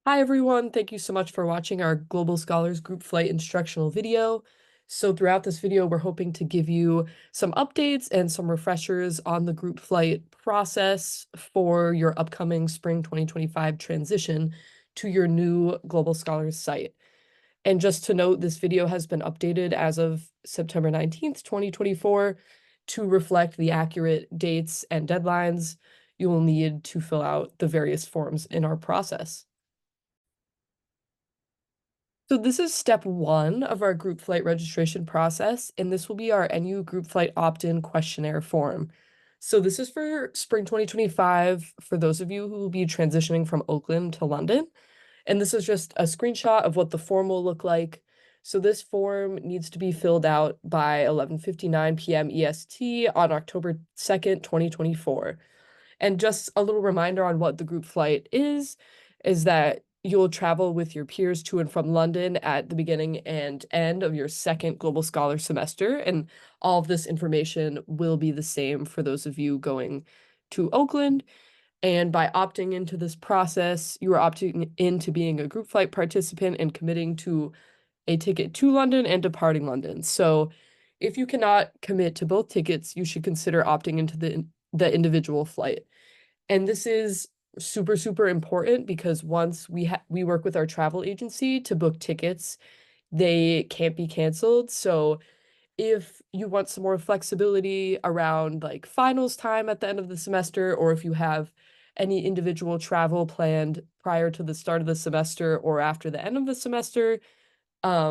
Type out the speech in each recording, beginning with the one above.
Hi everyone, thank you so much for watching our Global Scholars Group Flight instructional video. So throughout this video, we're hoping to give you some updates and some refreshers on the group flight process for your upcoming spring 2025 transition to your new Global Scholars site. And just to note, this video has been updated as of September 19th, 2024 to reflect the accurate dates and deadlines you will need to fill out the various forms in our process. So this is step one of our group flight registration process, and this will be our NU group flight opt-in questionnaire form. So this is for spring 2025 for those of you who will be transitioning from Oakland to London. And this is just a screenshot of what the form will look like. So this form needs to be filled out by 11:59 p.m. EST on October 2nd, 2024. And just a little reminder on what the group flight is that you'll travel with your peers to and from London at the beginning and end of your second Global Scholar semester. And all of this information will be the same for those of you going to Oakland. And by opting into this process, you are opting into being a group flight participant and committing to a ticket to London and departing London. So if you cannot commit to both tickets, you should consider opting into the individual flight. And this is super, super important because once we work with our travel agency to book tickets, they can't be canceled. So if you want some more flexibility around like finals time at the end of the semester, or if you have any individual travel planned prior to the start of the semester or after the end of the semester,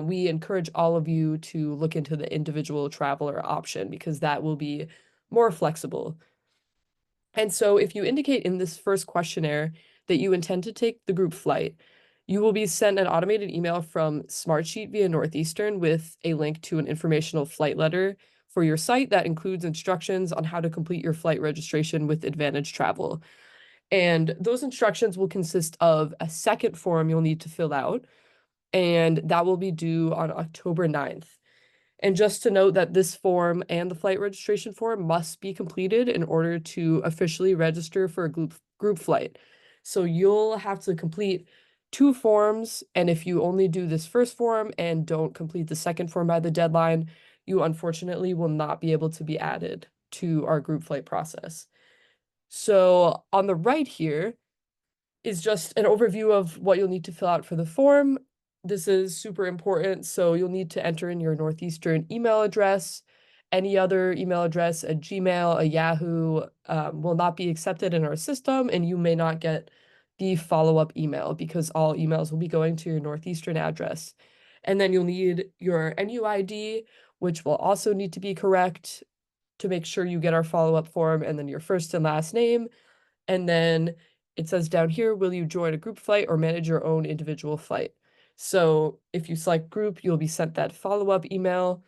we encourage all of you to look into the individual traveler option because that will be more flexible. And so if you indicate in this first questionnaire that you intend to take the group flight, you will be sent an automated email from Smartsheet via Northeastern with a link to an informational flight letter for your site that includes instructions on how to complete your flight registration with Advantage Travel. And those instructions will consist of a second form you'll need to fill out, and that will be due on October 9th. And just to note that this form and the flight registration form must be completed in order to officially register for a group flight. So you'll have to complete two forms, and if you only do this first form and don't complete the second form by the deadline, you unfortunately will not be able to be added to our group flight process. So on the right here is just an overview of what you'll need to fill out for the form. This is super important. So you'll need to enter in your Northeastern email address. Any other email address, a Gmail, a Yahoo, will not be accepted in our system, and you may not get the follow-up email because all emails will be going to your Northeastern address. And then you'll need your NUID, which will also need to be correct to make sure you get our follow-up form, and then your first and last name. And then it says down here, will you join a group flight or manage your own individual flight? So if you select group, you'll be sent that follow-up email.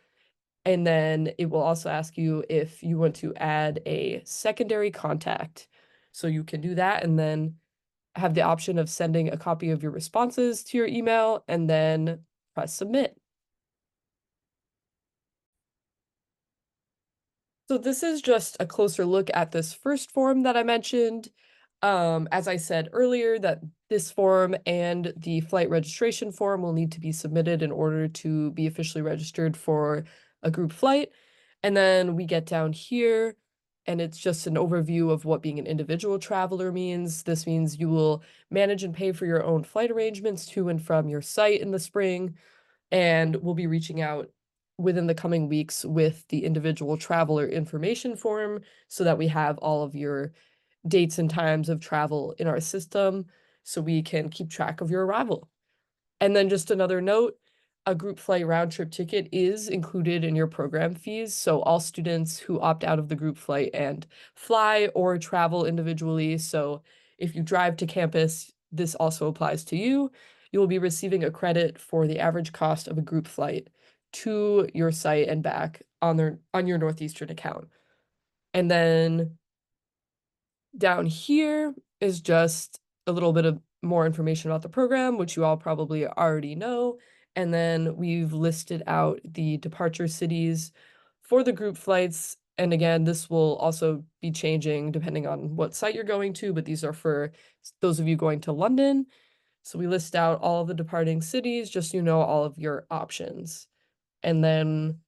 And then it will also ask you if you want to add a secondary contact. So you can do that and then have the option of sending a copy of your responses to your email and then press submit. So this is just a closer look at this first form that I mentioned. As I said earlier, that this form and the flight registration form will need to be submitted in order to be officially registered for a group flight. And then we get down here, and it's just an overview of what being an individual traveler means. This means you will manage and pay for your own flight arrangements to and from your site in the spring, and we'll be reaching out within the coming weeks with the individual traveler information form so that we have all of your dates and times of travel in our system so we can keep track of your arrival. And then just another note, a group flight round trip ticket is included in your program fees. So all students who opt out of the group flight and fly or travel individually. So if you drive to campus, this also applies to you. You will be receiving a credit for the average cost of a group flight to your site and back on your Northeastern account. And then down here is just a little bit of more information about the program, which you all probably already know. And then we've listed out the departure cities for the group flights. And again, this will also be changing depending on what site you're going to, but these are for those of you going to London. So we list out all of the departing cities, just so you know all of your options. And then,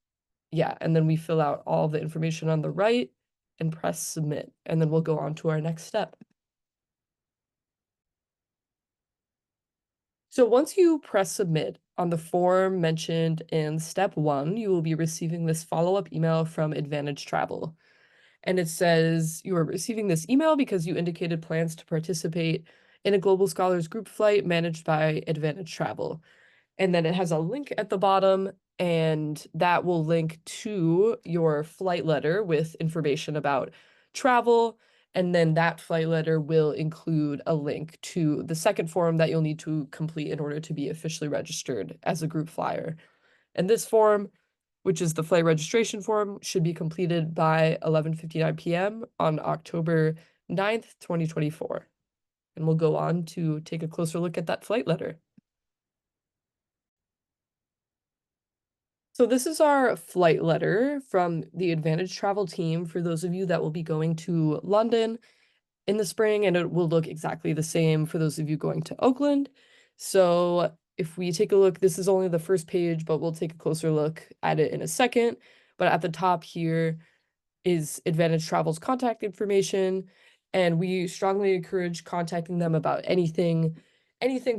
yeah, and then we fill out all the information on the right and press submit. And then we'll go on to our next step. So once you press submit on the form mentioned in step 1, you will be receiving this follow-up email from Advantage Travel. And it says you are receiving this email because you indicated plans to participate in a Global Scholars Group flight managed by Advantage Travel. And then it has a link at the bottom, and that will link to your flight letter with information about travel. And then that flight letter will include a link to the second form that you'll need to complete in order to be officially registered as a group flyer. And this form, which is the flight registration form, should be completed by 11:59 p.m. on October 9th, 2024. And we'll go on to take a closer look at that flight letter. So this is our flight letter from the Advantage Travel team for those of you that will be going to London in the spring, and it will look exactly the same for those of you going to Oakland. So if we take a look, this is only the first page, but we'll take a closer look at it in a second. But at the top here is Advantage Travel's contact information, and we strongly encourage contacting them about anything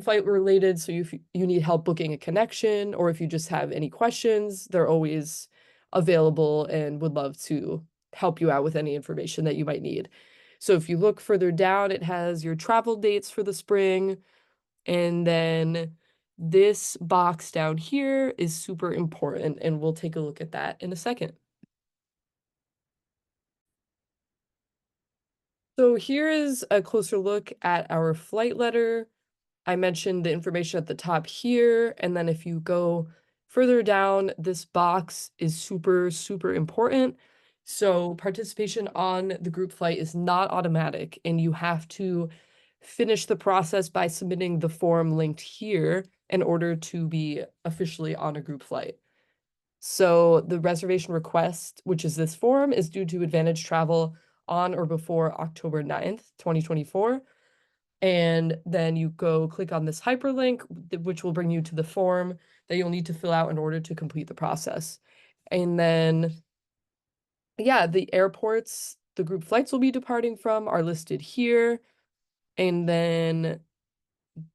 flight related. So if you need help booking a connection, or if you just have any questions, they're always available and would love to help you out with any information that you might need. So if you look further down, it has your travel dates for the spring, and then this box down here is super important, and we'll take a look at that in a second. So here is a closer look at our flight letter. I mentioned the information at the top here, and then if you go further down, this box is super, super important. So participation on the group flight is not automatic, and you have to finish the process by submitting the form linked here in order to be officially on a group flight. So the reservation request, which is this form, is due to Advantage Travel on or before October 9th, 2024. And then you go click on this hyperlink, which will bring you to the form that you'll need to fill out in order to complete the process. And then, yeah, the airports the group flights will be departing from are listed here. And then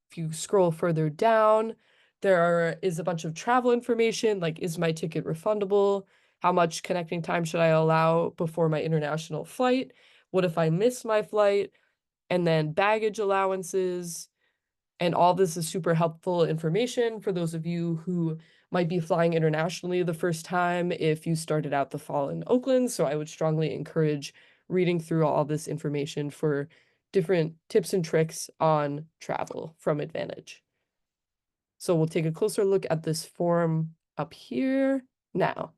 if you scroll further down, there is a bunch of travel information, like is my ticket refundable? How much connecting time should I allow before my international flight? What if I miss my flight? And then baggage allowances. And all this is super helpful information for those of you who might be flying internationally the first time if you started out the fall in Oakland. So I would strongly encourage reading through all this information for different tips and tricks on travel from Advantage. So we'll take a closer look at this form up here now.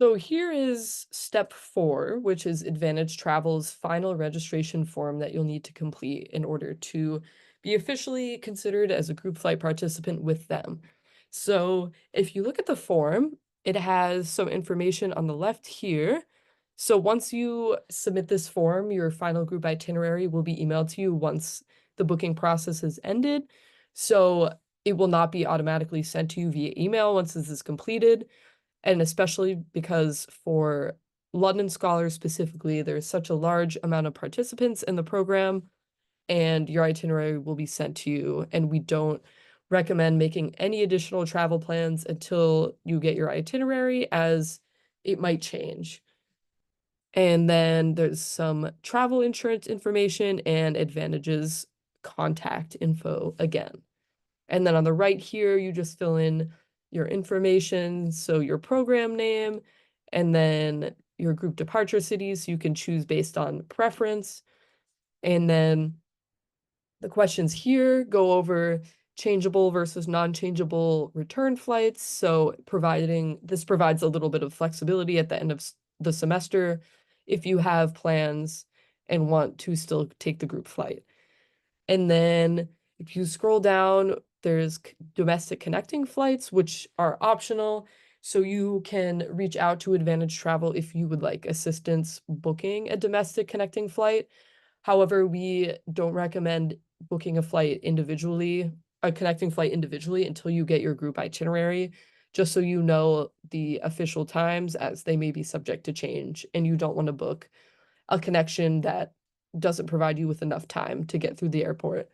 So here is step 4, which is Advantage Travel's final registration form that you'll need to complete in order to be officially considered as a group flight participant with them. So if you look at the form, it has some information on the left here. So once you submit this form, your final group itinerary will be emailed to you once the booking process has ended. So it will not be automatically sent to you via email once this is completed. And especially because for London scholars specifically, there's such a large amount of participants in the program, and your itinerary will be sent to you. And we don't recommend making any additional travel plans until you get your itinerary, as it might change. And then there's some travel insurance information and Advantage's contact info again. And then on the right here, you just fill in your information, so your program name, and then your group departure cities you can choose based on preference. And then the questions here go over changeable versus non-changeable return flights. So this provides a little bit of flexibility at the end of the semester if you have plans and want to still take the group flight. And then if you scroll down, there's domestic connecting flights, which are optional. So you can reach out to Advantage Travel if you would like assistance booking a domestic connecting flight. However, we don't recommend booking a flight individually, a connecting flight individually until you get your group itinerary, just so you know the official times as they may be subject to change, and you don't want to book a connection that doesn't provide you with enough time to get through the airport.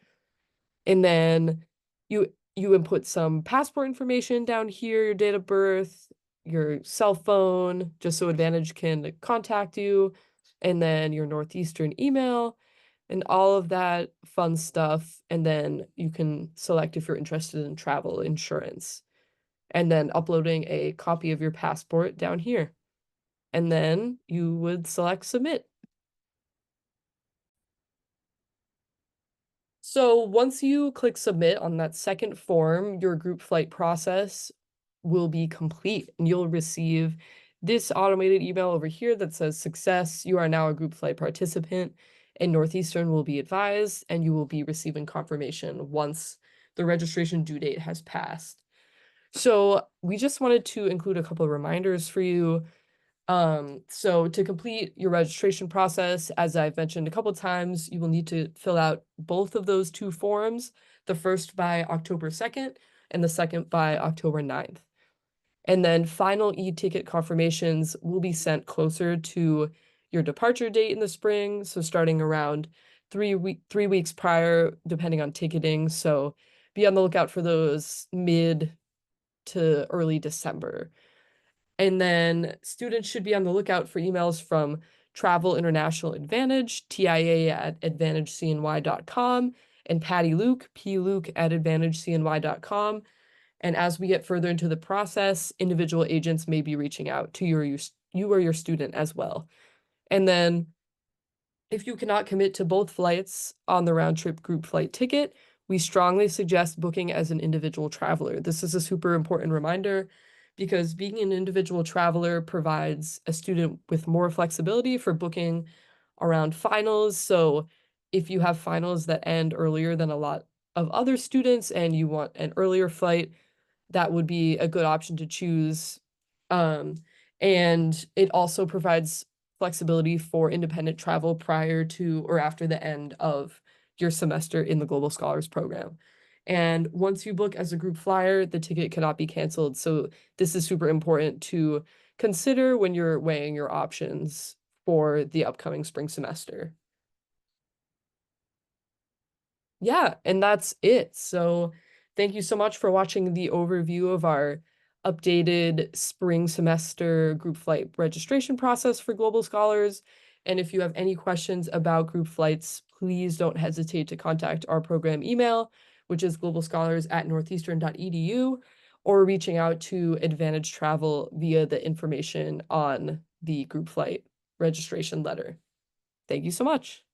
And then you input some passport information down here, your date of birth, your cell phone, just so Advantage can contact you, and then your Northeastern email and all of that fun stuff. And then you can select if you're interested in travel insurance, and then uploading a copy of your passport down here. And then you would select submit. So once you click submit on that second form, your group flight process will be complete and you'll receive this automated email over here that says success. You are now a group flight participant, and Northeastern will be advised, and you will be receiving confirmation once the registration due date has passed. So we just wanted to include a couple of reminders for you. So to complete your registration process, as I've mentioned a couple times, you will need to fill out both of those two forms, the first by October 2nd and the second by October 9th. And then final e-ticket confirmations will be sent closer to your departure date in the spring, so starting around 3 weeks prior, depending on ticketing. So be on the lookout for those mid to early December. And then students should be on the lookout for emails from Travel International Advantage, TIA@advantagecny.com, and Patty Luke, pluke@advantagecny.com. And as we get further into the process, individual agents may be reaching out to you or your student as well. And then if you cannot commit to both flights on the round trip group flight ticket, we strongly suggest booking as an individual traveler. This is a super important reminder because being an individual traveler provides a student with more flexibility for booking around finals. So if you have finals that end earlier than a lot of other students and you want an earlier flight, that would be a good option to choose. And it also provides flexibility for independent travel prior to or after the end of your semester in the Global Scholars Program. And once you book as a group flyer, the ticket cannot be canceled. So this is super important to consider when you're weighing your options for the upcoming spring semester. Yeah, and that's it. So thank you so much for watching the overview of our updated spring semester group flight registration process for Global Scholars. And if you have any questions about group flights, please don't hesitate to contact our program email, which is globalscholars@northeastern.edu, or reaching out to Advantage Travel via the information on the group flight registration letter. Thank you so much.